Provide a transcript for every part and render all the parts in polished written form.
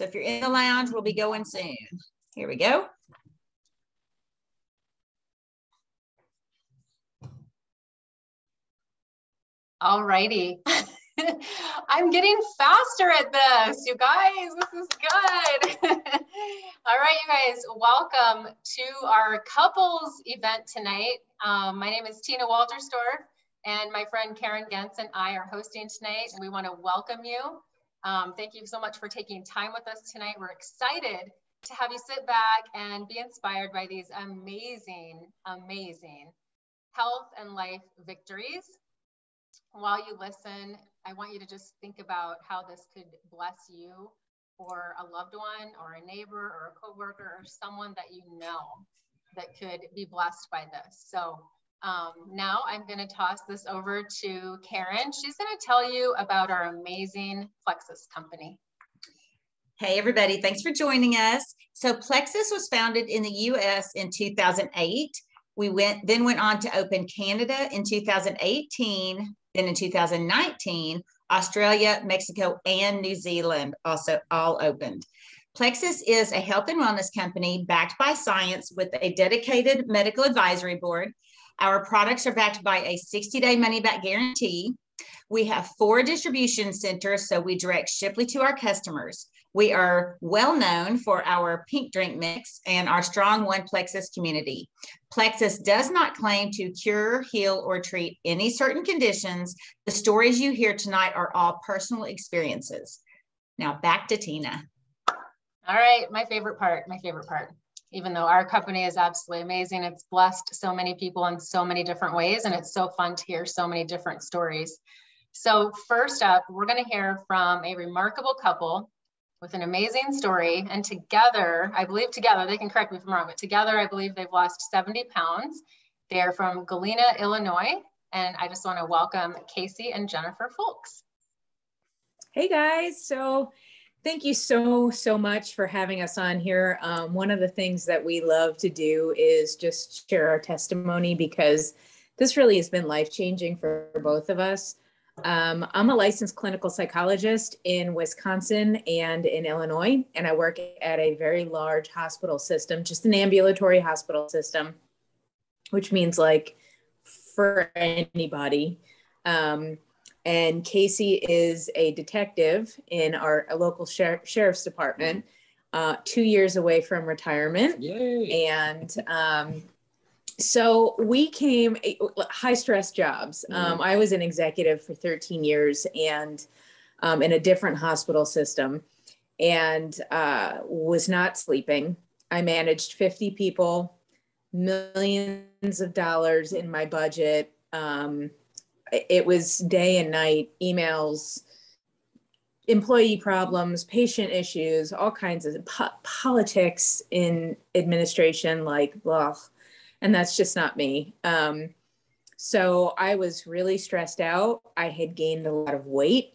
So if you're in the lounge, we'll be going soon. Here we go. All righty. I'm getting faster at this, you guys. This is good. All right, you guys, welcome to our couples event tonight. My name is Tina Walterstorff, and my friend Karen Gens and I are hosting tonight, and we want to welcome you. Thank you so much for taking time with us tonight. We're excited to have you sit back and be inspired by these amazing, amazing health and life victories. While you listen, I want you to just think about how this could bless you or a loved one or a neighbor or a coworker or someone that you know that could be blessed by this. So now I'm going to toss this over to Karen. She's going to tell you about our amazing Plexus company. Hey, everybody. Thanks for joining us. So Plexus was founded in the U.S. in 2008. We then went on to open Canada in 2018. Then in 2019, Australia, Mexico, and New Zealand also all opened. Plexus is a health and wellness company backed by science with a dedicated medical advisory board. Our products are backed by a 60-day money-back guarantee. We have 4 distribution centers, so we direct Shipley to our customers. We are well known for our pink drink mix and our strong One Plexus community. Plexus does not claim to cure, heal, or treat any certain conditions. The stories you hear tonight are all personal experiences. Now back to Tina. All right, my favorite part. Even though our company is absolutely amazing, it's blessed so many people in so many different ways, and it's so fun to hear so many different stories. So first up, we're going to hear from a remarkable couple with an amazing story. And together, I believe together, they can correct me if I'm wrong, but together, I believe they've lost 70 pounds. They're from Galena, Illinois. And I just want to welcome Casey and Jennifer Fulks. Hey guys. So thank you so much for having us on here. One of the things that we love to do is just share our testimony, because this really has been life-changing for both of us. I'm a licensed clinical psychologist in Wisconsin and in Illinois, and I work at a very large hospital system, just an ambulatory hospital system, which means like for anybody. And Casey is a detective in our local sheriff's department, 2 years away from retirement. Yay. And so we came high stress jobs. I was an executive for 13 years and in a different hospital system, and was not sleeping. I managed 50 people, millions of dollars in my budget. It was day and night, emails, employee problems, patient issues, all kinds of politics in administration, like blah. And that's just not me. So I was really stressed out. I had gained a lot of weight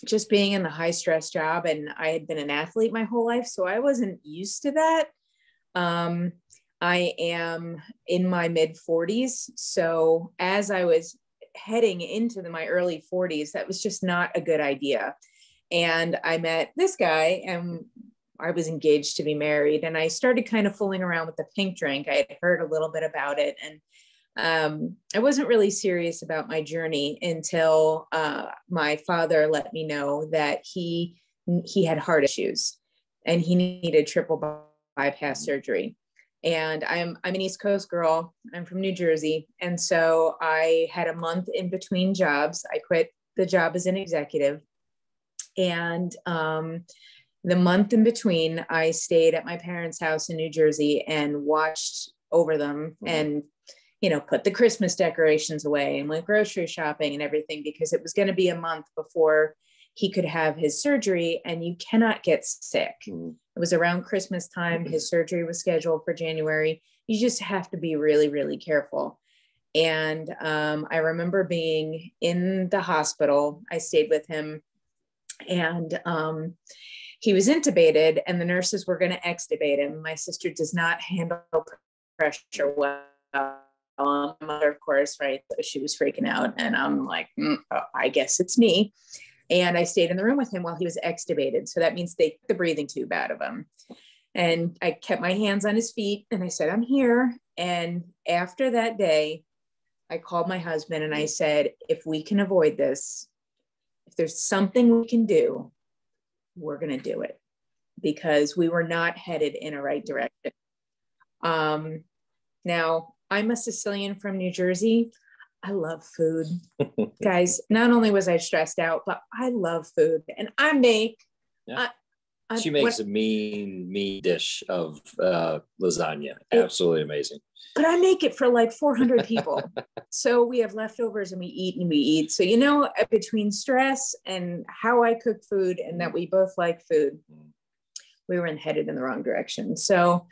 just being in the high stress job, and I had been an athlete my whole life, so I wasn't used to that. I am in my mid 40s. So as I was heading into my early 40s, that was just not a good idea. And I met this guy, and I was engaged to be married, and I started kind of fooling around with the pink drink. I had heard a little bit about it, and I wasn't really serious about my journey until my father let me know that he had heart issues and he needed triple bypass surgery. And I'm an East Coast girl. I'm from New Jersey. And so I had a month in between jobs. I quit the job as an executive. And the month in between, I stayed at my parents' house in New Jersey and watched over them and, you know, put the Christmas decorations away and went grocery shopping and everything, because it was going to be a month before he could have his surgery, and you cannot get sick. It was around Christmas time. His surgery was scheduled for January. You just have to be really, really careful. And I remember being in the hospital. I stayed with him, and he was intubated, and the nurses were going to extubate him. My sister does not handle pressure well. My mother, of course, right? So she was freaking out, and I'm like, I guess it's me. And I stayed in the room with him while he was extubated. So that means they took the breathing tube out of him. And I kept my hands on his feet and I said, I'm here. And after that day, I called my husband and I said, if we can avoid this, if there's something we can do, we're going to do it, because we were not headed in a right direction. Now, I'm a Sicilian from New Jersey. I love food. Guys, not only was I stressed out, but I love food. And I make... Yeah. She makes a mean dish of lasagna. Absolutely amazing. But I make it for like 400 people. So we have leftovers and we eat and we eat. So, you know, between stress and how I cook food and that we both like food, we were headed in the wrong direction. So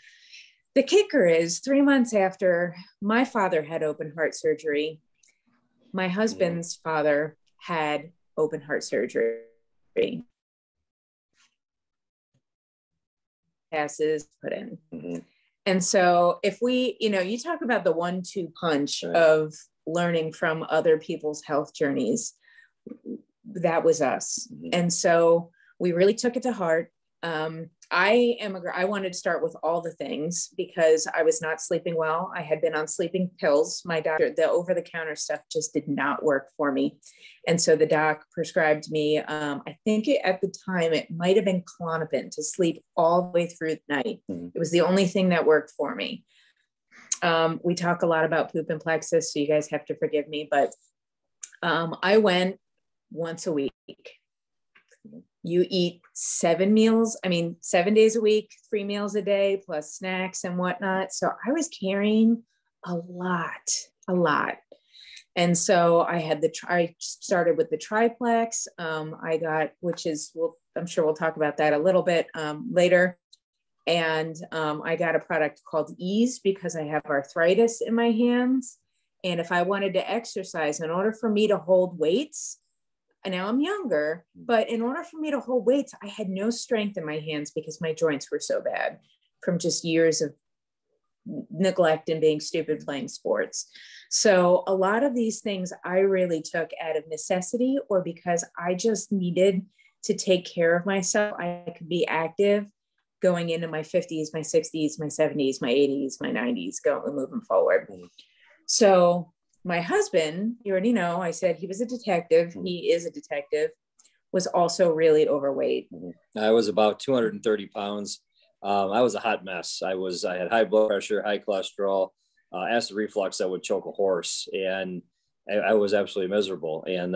the kicker is 3 months after my father had open heart surgery, my husband's father had open heart surgery. Passes put in. And so if we, you know, you talk about the 1-2 punch of learning from other people's health journeys, that was us. And so we really took it to heart. I wanted to start with all the things because I was not sleeping well. I had been on sleeping pills. My doctor, the over-the-counter stuff just did not work for me. And so the doc prescribed me, I think at the time, it might've been Klonopin to sleep all the way through the night. It was the only thing that worked for me. We talk a lot about poop and plexus, so you guys have to forgive me, but I went once a week. You eat 7 days a week, 3 meals a day, plus snacks and whatnot. So I was carrying a lot. And so I started with the triplex. I got, I'm sure we'll talk about that a little bit later. And I got a product called Ease because I have arthritis in my hands. And if I wanted to exercise, in order for me to hold weights, and now I'm younger, but in order for me to hold weights, I had no strength in my hands because my joints were so bad from just years of neglect and being stupid playing sports. So a lot of these things I really took out of necessity or because I just needed to take care of myself. I could be active going into my 50s, my 60s, my 70s, my 80s, my 90s, moving forward. So my husband, you already know, I said he was a detective. He is a detective, was also really overweight. I was about 230 pounds. I was a hot mess. I had high blood pressure, high cholesterol, acid reflux that would choke a horse. And I was absolutely miserable. And,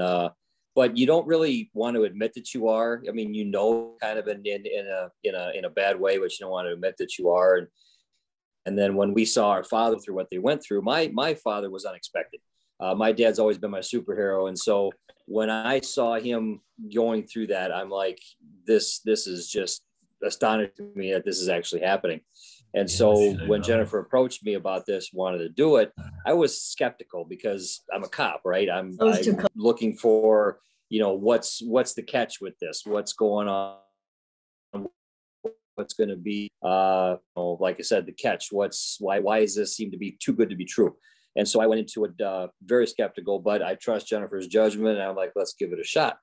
but you don't really want to admit that you are. I mean, you know, kind of in a bad way, but you don't want to admit that you are. And then when we saw our father through what they went through, my father was unexpected. My dad's always been my superhero. And so when I saw him going through that, I'm like, this is just astonishing to me that this is actually happening. And so when Jennifer approached me about this, wanted to do it, I was skeptical because I'm a cop, right? I'm looking for, you know, what's the catch with this? What's going on? What's going to be, like I said, the catch? Why does this seem to be too good to be true? And so I went into it very skeptical, but I trust Jennifer's judgment. And I'm like, let's give it a shot.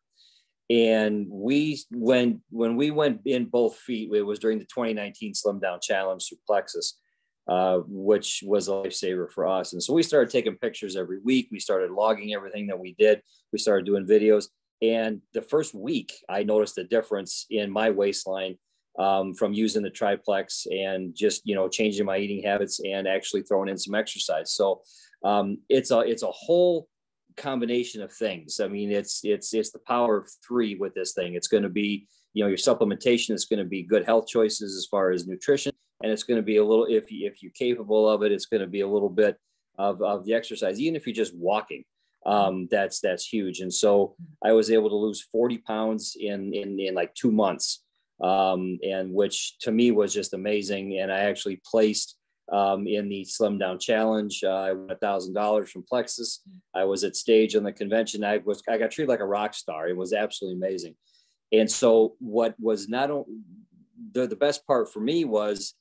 And when we went in both feet, it was during the 2019 Slim Down Challenge through Plexus, which was a lifesaver for us. And so we started taking pictures every week. We started logging everything that we did. We started doing videos. And the first week, I noticed a difference in my waistline from using the triplex and just, you know, changing my eating habits and actually throwing in some exercise. So it's a whole combination of things. I mean, it's the power of 3 with this thing. It's going to be, you know, your supplementation is going to be good health choices as far as nutrition. And it's going to be a little, if you're capable of it, it's going to be a little bit of the exercise, even if you're just walking. That's huge. And so I was able to lose 40 pounds in like 2 months. And which to me was just amazing. And I actually placed in the Slim Down Challenge. I won $1,000 from Plexus. I was at stage on the convention. I got treated like a rock star. It was absolutely amazing. And so what was not the best part for me was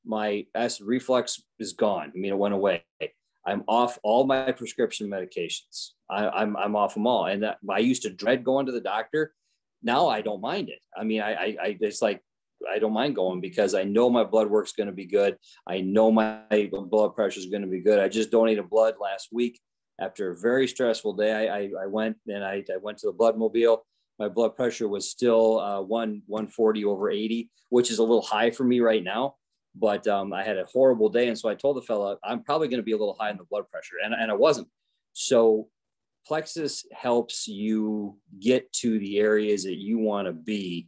my acid reflux is gone. I mean, it went away. I'm off all my prescription medications. I'm off them all. And I used to dread going to the doctor. now I don't mind it. I mean, it's like, I don't mind going because I know my blood work's going to be good. I know my blood pressure is going to be good. I just donated blood last week after a very stressful day. I went and I went to the blood mobile. My blood pressure was still 140 over 80, which is a little high for me right now. But I had a horrible day. And so I told the fella, I'm probably going to be a little high in the blood pressure. And I wasn't. So Plexus helps you get to the areas that you want to be.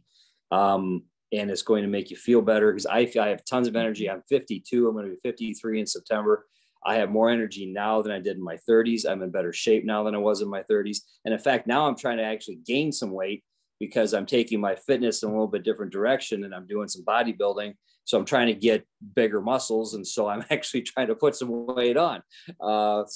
And it's going to make you feel better because I have tons of energy. I'm 52. I'm going to be 53 in September. I have more energy now than I did in my 30s. I'm in better shape now than I was in my 30s. And in fact, now I'm trying to actually gain some weight because I'm taking my fitness in a little bit different direction and I'm doing some bodybuilding. So I'm trying to get bigger muscles. And so I'm actually trying to put some weight on. And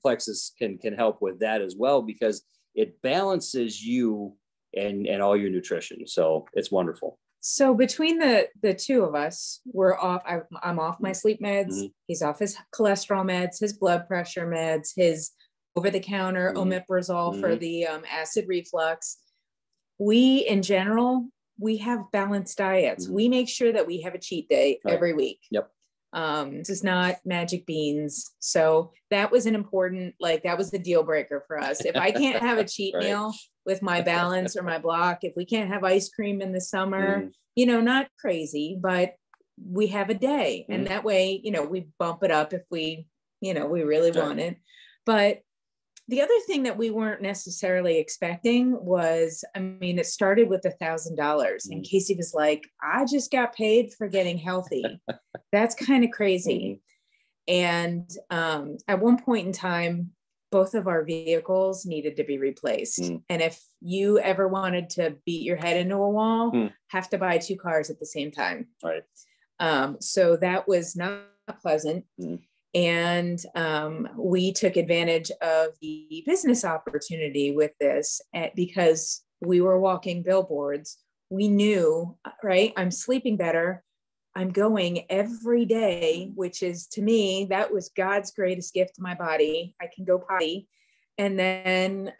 Plexus can help with that as well because it balances you and all your nutrition. So it's wonderful. So between the two of us, we're off. I'm off my sleep meds. Mm-hmm. He's off his cholesterol meds, his blood pressure meds, his over-the-counter omeprazole for the acid reflux. We, in general, we have balanced diets. We make sure that we have a cheat day every week. Yep. This is not magic beans. So that was an important, that was the deal breaker for us. If I can't have a cheat meal with my balance or my block, if we can't have ice cream in the summer, not crazy, but we have a day. And that way, we bump it up if we really want it. But the other thing that we weren't necessarily expecting was, it started with $1,000 and Casey was like, I just got paid for getting healthy. That's kind of crazy. And at one point in time, both of our vehicles needed to be replaced. And if you ever wanted to beat your head into a wall, have to buy 2 cars at the same time. Right. So that was not pleasant. And we took advantage of the business opportunity with this because we were walking billboards. We knew, right? I'm sleeping better. I'm going every day, which is, to me, that was God's greatest gift to my body. I can go potty. And then,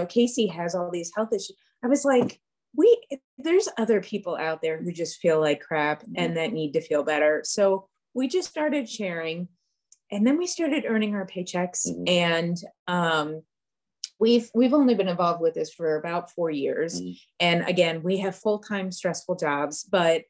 Casey has all these health issues. I was like, there's other people out there who just feel like crap and that need to feel better. So we just started sharing. And then we started earning our paychecks, and we've only been involved with this for about 4 years. And again, we have full-time stressful jobs, but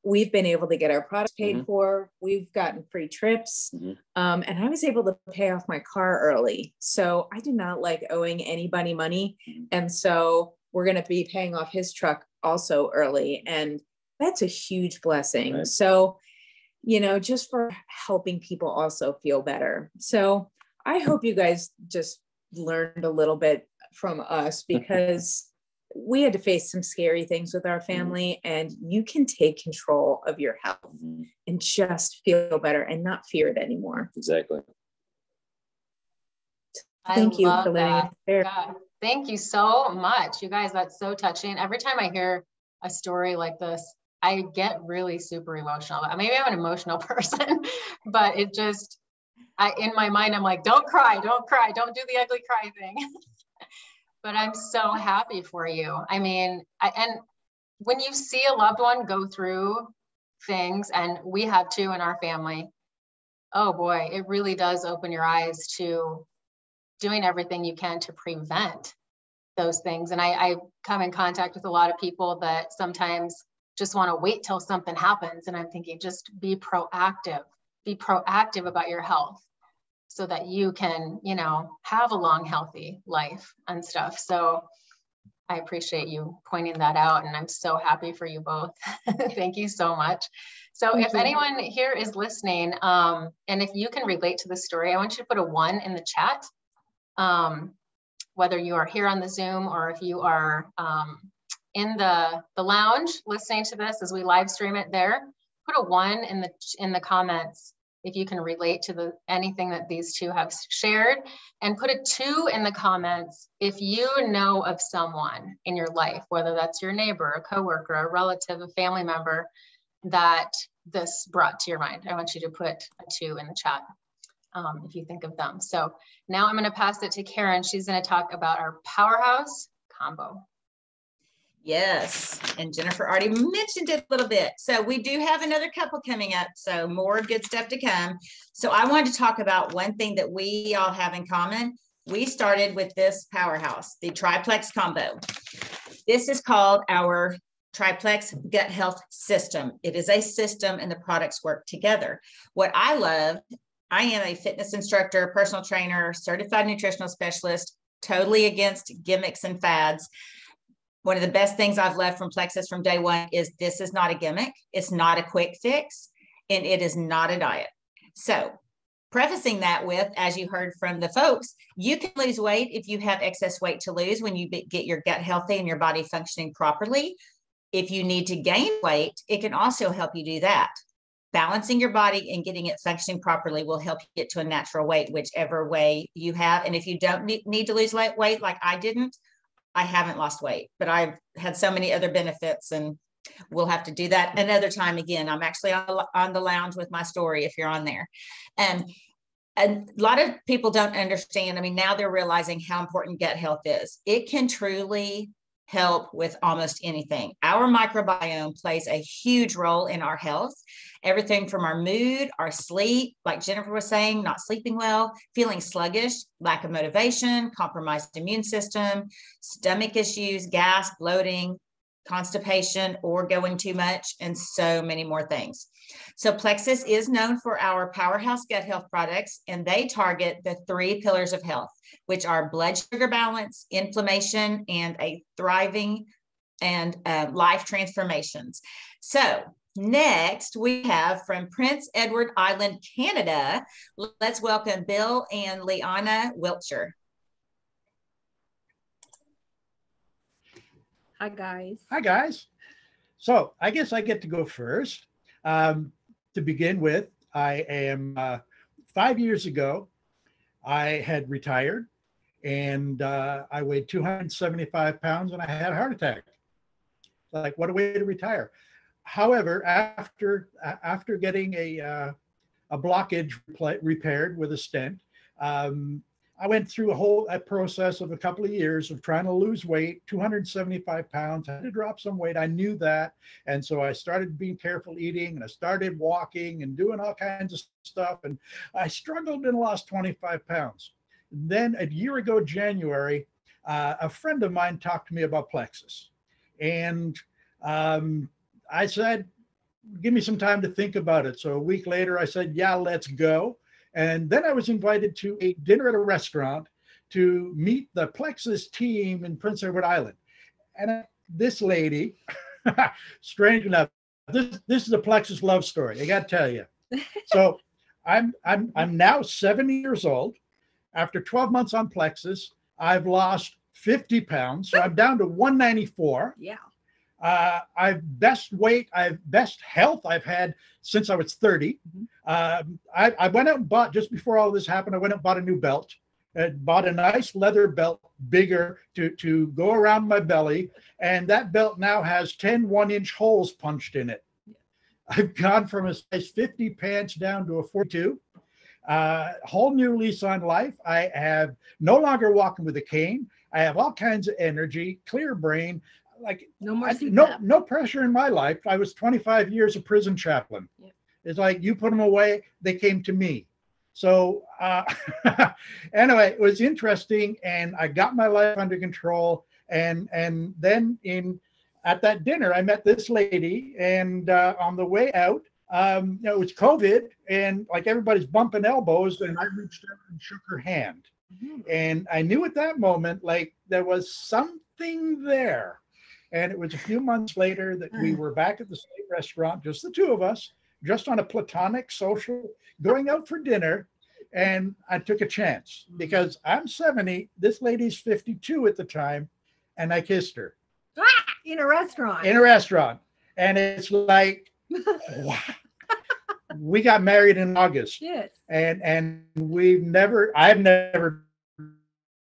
we've been able to get our products paid for. We've gotten free trips, and I was able to pay off my car early. So I do not like owing anybody money, and so we're going to be paying off his truck also early, and that's a huge blessing. Right. So just for helping people also feel better. So I hope you guys just learned a little bit from us because we had to face some scary things with our family, and you can take control of your health and just feel better and not fear it anymore. Exactly. Thank you for letting me share. Thank you so much. You guys, that's so touching. Every time I hear a story like this, I get really super emotional. Maybe I'm an emotional person, but it just, in my mind, I'm like, don't cry, don't do the ugly cry thing. But I'm so happy for you. And when you see a loved one go through things, and we have too in our family, oh boy, it really does open your eyes to doing everything you can to prevent those things. And I come in contact with a lot of people that sometimes just want to wait till something happens. And I'm thinking, just be proactive about your health so that you can, have a long, healthy life and stuff. So I appreciate you pointing that out. And I'm so happy for you both. Thank you so much. So if anyone here is listening, and if you can relate to the story, I want you to put a 1 in the chat. Whether you are here on the Zoom or if you are, in the lounge listening to this as we live stream it there, put a 1 in the comments if you can relate to anything that these two have shared, and put a 2 in the comments if you know of someone in your life, whether that's your neighbor, a coworker, a relative, a family member that this brought to your mind. I want you to put a 2 in the chat if you think of them. So now I'm going to pass it to Karen. She's going to talk about our Powerhouse combo. Yes, and Jennifer already mentioned it a little bit. So we do have another couple coming up, so more good stuff to come. So I wanted to talk about one thing that we all have in common. We started with this powerhouse, the triplex combo. This is called our triplex gut health system. It is a system and the products work together. What I love, I am a fitness instructor, personal trainer, certified nutritional specialist, totally against gimmicks and fads. One of the best things I've loved from Plexus from day one is this is not a gimmick. It's not a quick fix, and it is not a diet. So prefacing that with, as you heard from the folks, you can lose weight if you have excess weight to lose when you get your gut healthy and your body functioning properly. If you need to gain weight, it can also help you do that. Balancing your body and getting it functioning properly will help you get to a natural weight, whichever way you have. And if you don't need to lose weight like I didn't, I haven't lost weight, but I've had so many other benefits, and we'll have to do that another time again. I'm actually on the lounge with my story if you're on there. And a lot of people don't understand. I mean, now they're realizing how important gut health is. It can truly help with almost anything. Our microbiome plays a huge role in our health. Everything from our mood, our sleep, like Jennifer was saying, not sleeping well, feeling sluggish, lack of motivation, compromised immune system, stomach issues, gas, bloating, constipation, or going too much, and so many more things. So Plexus is known for our powerhouse gut health products, and they target the 3 pillars of health, which are blood sugar balance, inflammation, and a thriving and life transformations. So next we have from Prince Edward Island, Canada, let's welcome Bill and Liana Wiltshire. Hi, guys. Hi, guys. So I guess I get to go first. To begin with, I am 5 years ago, I had retired, and I weighed 275 pounds and I had a heart attack. Like, what a way to retire. However, after getting a blockage repaired with a stent, I went through a process of a couple of years of trying to lose weight, 275 pounds. I had to drop some weight. I knew that. And so I started being careful eating, and I started walking and doing all kinds of stuff. And I struggled and lost 25 pounds. Then a year ago, January, a friend of mine talked to me about Plexus. And I said, give me some time to think about it. So a week later, I said, yeah, let's go. And then I was invited to a dinner at a restaurant to meet the Plexus team in Prince Edward Island. And this lady, strange enough, this is a Plexus love story, I got to tell you. So I'm now 70 years old. After 12 months on Plexus, I've lost 50 pounds. So I'm down to 194. Yeah. I've best weight, I've best health I've had since I was 30. I went out and bought, just before all this happened, I went out and bought a new belt. I bought a nice leather belt, bigger to go around my belly. And that belt now has 10 1-inch holes punched in it. I've gone from a size 50 pants down to a 42. Whole new lease on life. I have no longer walking with a cane. I have all kinds of energy, clear brain. Like no pressure in my life. I was 25 years a prison chaplain. Yep. It's like, you put them away, they came to me. So anyway, it was interesting, and I got my life under control. And then at that dinner, I met this lady, and on the way out, it was COVID, and like everybody's bumping elbows, and I reached out and shook her hand. And I knew at that moment, like, there was something there. And it was a few months later that we were back at the same restaurant, just the two of us, just on a platonic social, going out for dinner. And I took a chance because I'm 70, this lady's 52 at the time, and I kissed her. In a restaurant. In a restaurant. And it's like, wow. We got married in August. Yes. And I've never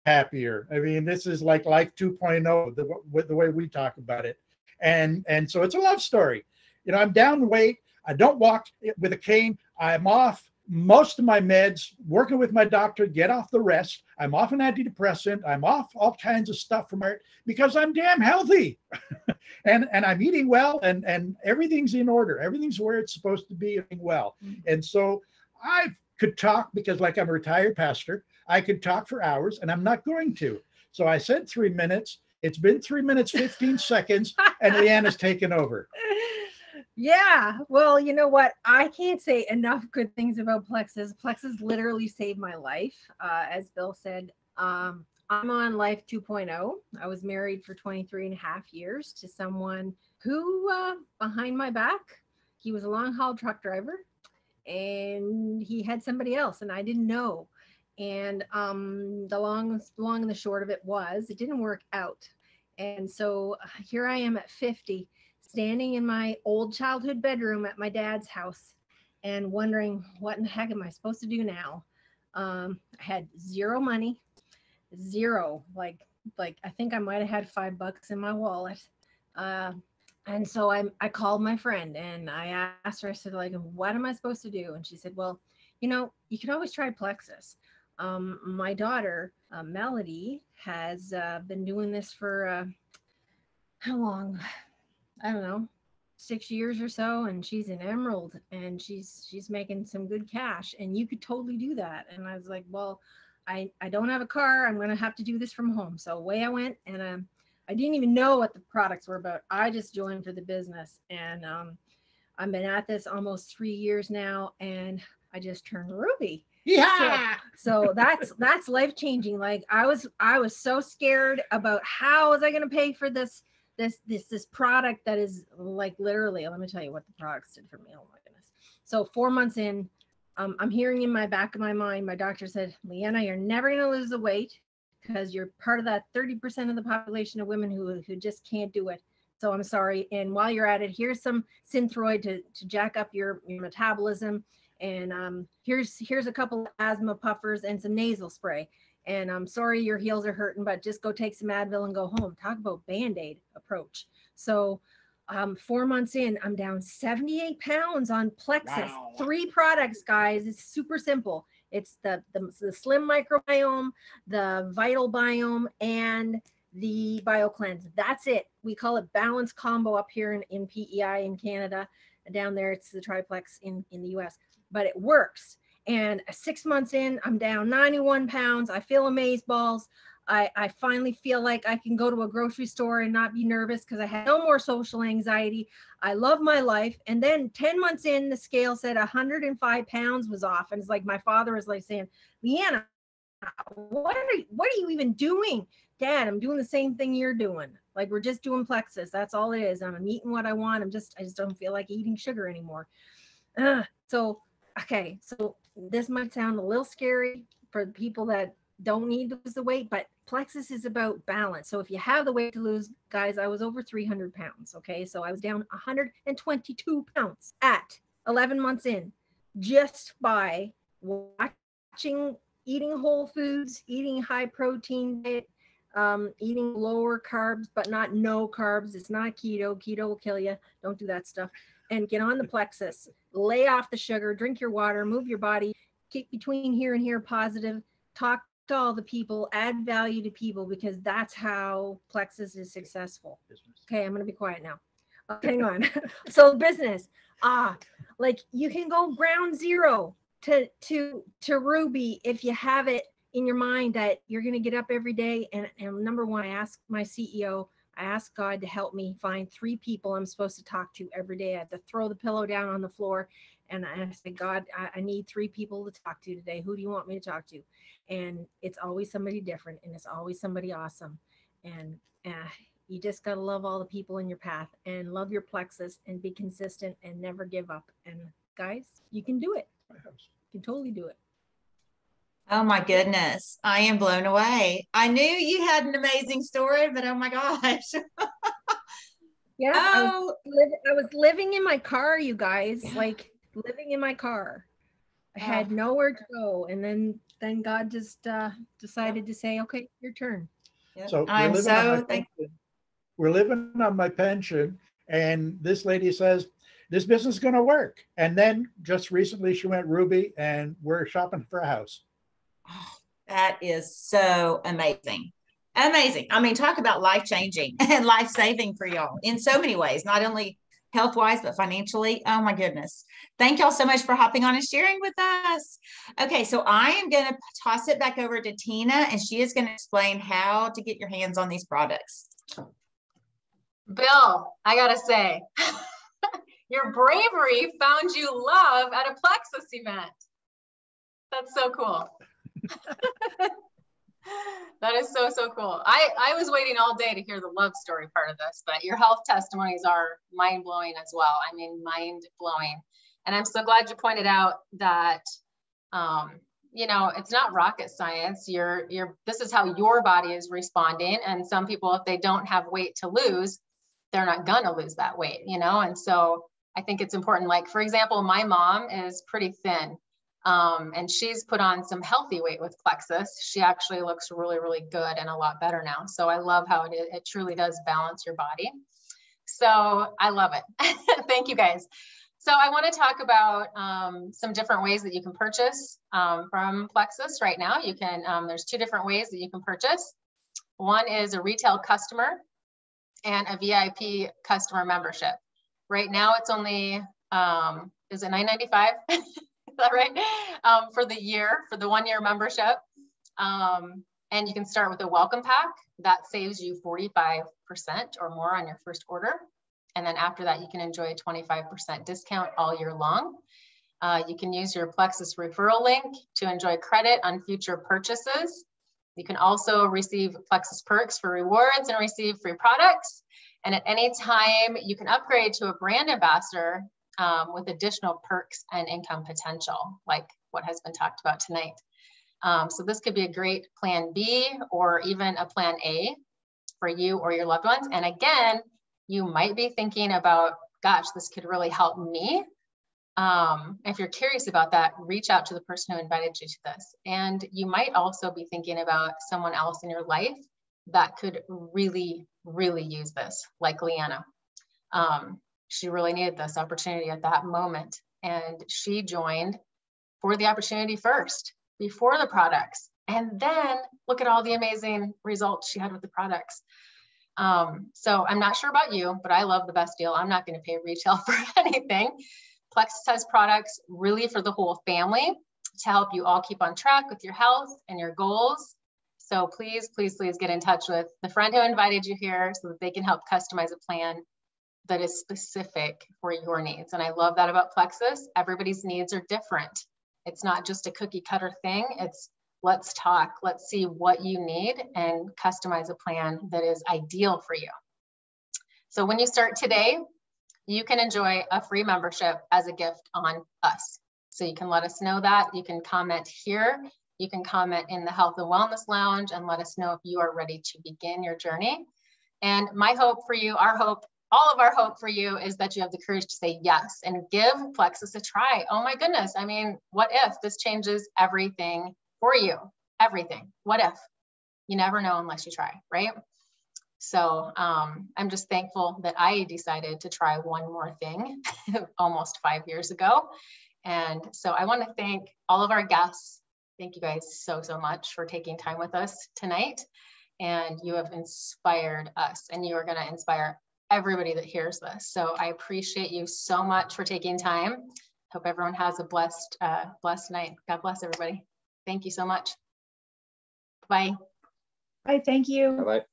happier. I mean, this is like life 2.0, the way we talk about it. And so it's a love story. You know, I'm down weight. I don't walk with a cane. I'm off most of my meds, working with my doctor, get off the rest. I'm off an antidepressant. I'm off all kinds of stuff from art because I'm damn healthy. and I'm eating well, and everything's in order. Everything's where it's supposed to be, eating well. And so I could talk because, like, I'm a retired pastor. I could talk for hours, and I'm not going to. So I said 3 minutes. It's been 3 minutes, 15 seconds, and Leanna's taken over. Yeah, well, you know what? I can't say enough good things about Plexus. Plexus literally saved my life. As Bill said, I'm on life 2.0. I was married for 23 and a half years to someone who, behind my back, he was a long haul truck driver and he had somebody else and I didn't know. And the long and the short of it was, it didn't work out. And so here I am at 50, standing in my old childhood bedroom at my dad's house and wondering, what in the heck am I supposed to do now? I had zero money, zero, like I think I might have had $5 in my wallet. And so I called my friend and I asked her, I said, like, what am I supposed to do? And she said, well, you know, you can always try Plexus. My daughter, Melody, has been doing this for how long? I don't know, 6 years or so, and she's an emerald and she's making some good cash and you could totally do that. And I was like, well, I don't have a car. I'm going to have to do this from home. So away I went, and I didn't even know what the products were about. I just joined for the business, and I've been at this almost 3 years now, and I just turned Ruby. Yeah. So that's life changing. Like I was so scared about how was I going to pay for this product that is, like, literally, let me tell you what the products did for me. Oh my goodness. So 4 months in, I'm hearing in my back of my mind, my doctor said, Leanna, you're never going to lose the weight because you're part of that 30% of the population of women who just can't do it. So I'm sorry. And while you're at it, here's some Synthroid to jack up your metabolism. And here's a couple of asthma puffers and some nasal spray. And I'm sorry your heels are hurting, but just go take some Advil and go home. Talk about Band-Aid approach. So 4 months in, I'm down 78 pounds on Plexus. Wow. 3 products, guys. It's super simple. It's the Slim Microbiome, the Vital Biome, and the BioCleanse. That's it. We call it Balance Combo up here in PEI in Canada. And down there, it's the Triplex in the US. But it works. And 6 months in, I'm down 91 pounds. I feel amazeballs. I finally feel like I can go to a grocery store and not be nervous because I had no more social anxiety. I love my life. And then 10 months in, the scale said 105 pounds was off. And it's like my father was like saying, Leanna, what are you even doing? Dad, I'm doing the same thing you're doing. Like, we're just doing Plexus. That's all it is. I'm eating what I want. I just don't feel like eating sugar anymore. Okay, so this might sound a little scary for the people that don't need to lose the weight, but Plexus is about balance. So if you have the weight to lose, guys, I was over 300 pounds. Okay, so I was down 122 pounds at 11 months in, just by watching, eating whole foods, eating high protein diet, eating lower carbs, but not no carbs. It's not keto. Keto will kill you. Don't do that stuff. And get on the Plexus, lay off the sugar, drink your water, move your body, keep between here and here positive, talk to all the people, add value to people, because that's how Plexus is successful. Okay, I'm going to be quiet now. Hang on. So business, like you can go ground zero to Ruby if you have it in your mind that you're going to get up every day. And number one, I ask my CEO, I asked God to help me find 3 people I'm supposed to talk to every day. I had to throw the pillow down on the floor and I said, God, I need 3 people to talk to today. Who do you want me to talk to? And it's always somebody different and it's always somebody awesome. And you just got to love all the people in your path and love your Plexus and be consistent and never give up. And guys, you can do it. You can totally do it. Oh my goodness. I am blown away. I knew you had an amazing story, but oh my gosh. Yeah. Oh. I was living in my car, you guys, like living in my car. I had nowhere to go. And then God just decided to say, okay, your turn. Yep. So we're living on my pension. And this lady says, this business is going to work. And then just recently she went Ruby and we're shopping for a house. Oh, that is so amazing. Amazing. I mean, talk about life-changing and life-saving for y'all in so many ways, not only health-wise, but financially. Oh my goodness. Thank y'all so much for hopping on and sharing with us. Okay, so I am going to toss it back over to Tina, and she is going to explain how to get your hands on these products. Bill, I gotta say, your bravery found you love at a Plexus event. That's so cool. That is so, so cool. I was waiting all day to hear the love story part of this, but your health testimonies are mind-blowing as well. I mean, mind-blowing. And I'm so glad you pointed out that, you know, it's not rocket science. This is how your body is responding. And some people, if they don't have weight to lose, they're not gonna lose that weight, you know? And so I think it's important. Like, for example, my mom is pretty thin. And she's put on some healthy weight with Plexus. She actually looks really, really good and a lot better now. So I love how it truly does balance your body. So I love it. Thank you guys. So I want to talk about some different ways that you can purchase from Plexus right now. You can, there's two different ways that you can purchase. One is a retail customer and a VIP customer membership. Right now it's only, is it $9.95? Is that right? For the year, for the 1 year membership. And you can start with a welcome pack that saves you 45% or more on your first order. And then after that, you can enjoy a 25% discount all year long. You can use your Plexus referral link to enjoy credit on future purchases. You can also receive Plexus perks for rewards and receive free products. And at any time, you can upgrade to a brand ambassador with additional perks and income potential, like what has been talked about tonight. So this could be a great plan B or even a plan A for you or your loved ones. And again, you might be thinking about, gosh, this could really help me. If you're curious about that, reach out to the person who invited you to this. And you might also be thinking about someone else in your life that could really, really use this, like Leanna. She really needed this opportunity at that moment. And she joined for the opportunity first, before the products. And then look at all the amazing results she had with the products. So I'm not sure about you, but I love the best deal. I'm not going to pay retail for anything. Plexus has products really for the whole family to help you all keep on track with your health and your goals. So please, please, please get in touch with the friend who invited you here so that they can help customize a plan that is specific for your needs. And I love that about Plexus. Everybody's needs are different. It's not just a cookie cutter thing. It's let's talk, let's see what you need and customize a plan that is ideal for you. So when you start today, you can enjoy a free membership as a gift on us. So you can let us know that. You can comment here. You can comment in the Health and Wellness Lounge and let us know if you are ready to begin your journey. And my hope for you, our hope, all of our hope for you is that you have the courage to say yes and give Plexus a try. Oh my goodness. I mean, what if this changes everything for you? Everything. What if? You never know unless you try, right? So I'm just thankful that I decided to try one more thing almost 5 years ago. And so I want to thank all of our guests. Thank you guys so, so much for taking time with us tonight. And you have inspired us, and you are going to inspire everybody that hears this. So I appreciate you so much for taking time. Hope everyone has a blessed night. God bless everybody. Thank you so much. Bye. Bye. Thank you. Bye-bye.